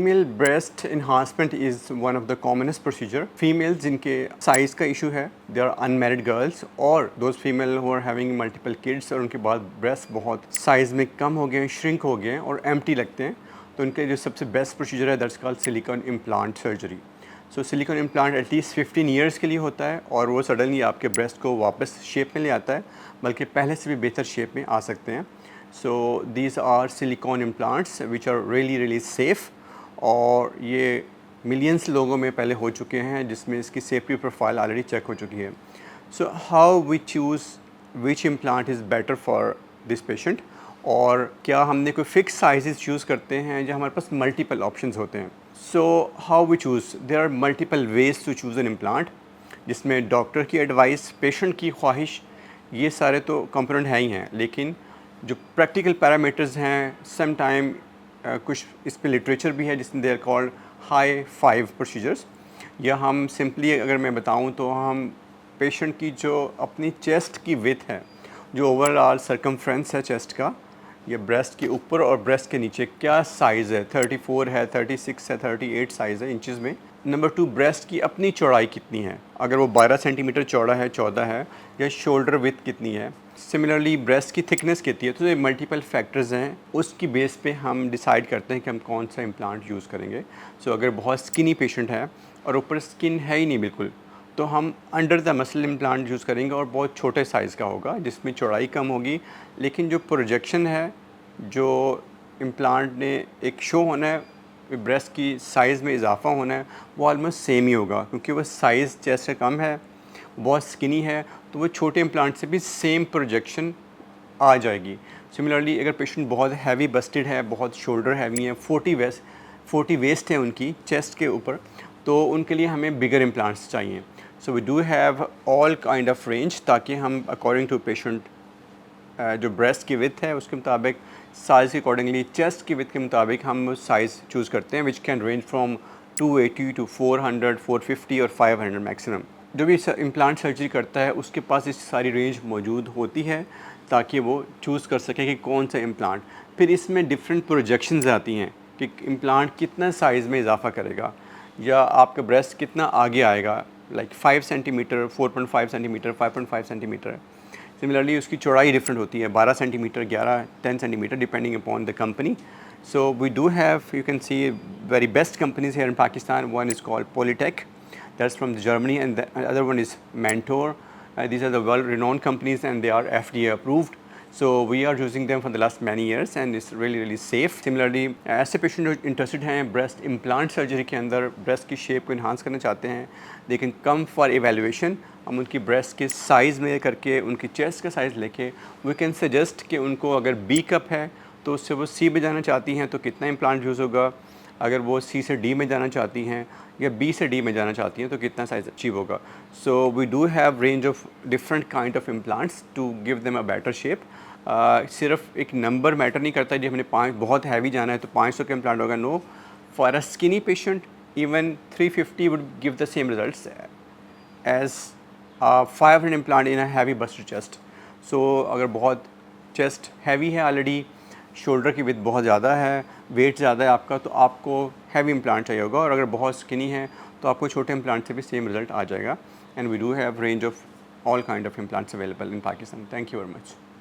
Female breast enhancement is one of the commonest procedure. Female जिनके size का issue है, they are unmarried girls, और those female who are having multiple kids और उनके बाद breast बहुत साइज़ में कम हो गए, श्रिंक हो गए और एम्प्टी लगते हैं, तो उनके जो सबसे बेस्ट प्रोसीजर है that's called silicon implant surgery. So silicon implant at least 15 years के लिए होता है और वो सडनली आपके ब्रेस्ट को वापस शेप में ले आता है, बल्कि पहले से भी बेहतर शेप में आ सकते हैं. So these are silicone implants which are really safe, और ये मिलियंस लोगों में पहले हो चुके हैं जिसमें इसकी सेफ्टी प्रोफाइल ऑलरेडी चेक हो चुकी है. So how we choose which implant is better for this patient, और क्या हमने कोई फिक्स साइजेस चूज़ करते हैं या हमारे पास मल्टीपल ऑप्शंस होते हैं. So how we choose, there are multiple ways to choose an implant, जिसमें डॉक्टर की एडवाइस, पेशेंट की ख्वाहिश, ये सारे तो कंपोनेंट हैं ही हैं, लेकिन जो प्रैक्टिकल पैरामीटर्स हैं सम टाइम कुछ इस पे लिटरेचर भी है जिसमें they are called high 5 procedures. या हम सिंपली अगर मैं बताऊं तो हम पेशेंट की जो अपनी चेस्ट की विड्थ है, जो ओवरऑल सरकमफ्रेंस है चेस्ट का, या ब्रेस्ट के ऊपर और ब्रेस्ट के नीचे क्या साइज़ है, 34 है, 36 है, 38 साइज़ है इंचज़ में. नंबर 2, ब्रेस्ट की अपनी चौड़ाई कितनी है, अगर वो 12 सेंटीमीटर चौड़ा है, 14 है, या शोल्डर विड्थ कितनी है. सिमिलरली ब्रेस्ट की थिकनेस कितनी है. तो ये मल्टीपल फैक्टर्स हैं, उसकी बेस पे हम डिसाइड करते हैं कि हम कौन सा इम्प्लांट यूज़ करेंगे. सो अगर बहुत स्किनी पेशेंट है और ऊपर स्किन है ही नहीं बिल्कुल, तो हम under the muscle implant use करेंगे और बहुत छोटे साइज़ का होगा जिसमें चौड़ाई कम होगी, लेकिन जो प्रोजेक्शन है, जो इम्प्लांट ने एक शो होना है, ब्रेस्ट की साइज़ में इजाफा होना है, वो ऑलमोस्ट सेम ही होगा, क्योंकि वो साइज़ चेस्ट से कम है, बहुत स्किनी है, तो वो छोटे इम्प्लांट से भी सेम प्रोजेक्शन आ जाएगी. सिमिलरली अगर पेशेंट बहुत हैवी बस्टेड है, बहुत शोल्डर हैवी है, 40 वेस्ट है उनकी चेस्ट के ऊपर, तो उनके लिए हमें बिगर इम्प्लांट्स चाहिए. So we do have all kind of range, ताकि हम अकॉर्डिंग टू पेशेंट जो ब्रेस्ट की विड्थ है उसके मुताबिक, साइज़ के अकॉर्डिंगली, चेस्ट की विड्थ के मुताबिक हम साइज़ चूज़ करते हैं, which can range from 280 to 400, 450 और 500 मैक्सिमम. जो भी इम्प्लांट सर्जरी करता है उसके पास इस सारी रेंज मौजूद होती है, ताकि वो चूज़ कर सके कि कौन सा इम्प्लांट. फिर इसमें डिफरेंट प्रोजेक्शंस आती हैं कि इम्प्लांट कितना साइज़ में इजाफा करेगा, या आपका ब्रेस्ट कितना आगे आएगा, like 5 centimetre, 4.5 centimetre, 5.5 centimetre. Similarly उसकी चौड़ाई डिफरेंट होती है, 12 centimetre, 11, 10 centimetre, depending upon the company. So we do have, you can see very best companies here in Pakistan. One is called Polytech, that's from Germany, and the other one is Mentor. These are the well-renowned companies and they are FDA approved. So we are using them for the last many years and it's really safe. Similarly, ऐसे patient जो interested हैं breast implant surgery के अंदर, breast की shape को enhance करना चाहते हैं, they can come for evaluation. हम उनकी ब्रेस्ट के साइज़ में करके, उनकी चेस्ट का साइज़ लेके, वी कैन सजेस्ट कि उनको अगर बी कप है तो उससे वो सी में जाना चाहती हैं तो कितना इम्प्लांट यूज़ होगा, अगर वो सी से डी में जाना चाहती हैं या बी से डी में जाना चाहती हैं तो कितना साइज़ अचीव होगा. So we do have range of different kind of implants to give them a better shape. सिर्फ एक नंबर मैटर नहीं करता कि हमने 5 बहुत हैवी जाना है तो 500 का इम्प्लांट होगा. No, for a skinny patient even 350 would give the same results as 500 implant in a heavy busted chest. So अगर बहुत चेस्ट हैवी है ऑलरेडी, शोल्डर की विड्थ बहुत ज़्यादा है, वेट ज़्यादा है आपका, तो आपको हैवी इम्प्लांट चाहिए होगा, और अगर बहुत स्किनी है तो आपको छोटे इम्प्लांट से भी सेम रिजल्ट आ जाएगा. And we do have range of all kind of implants available in Pakistan. Thank you very much.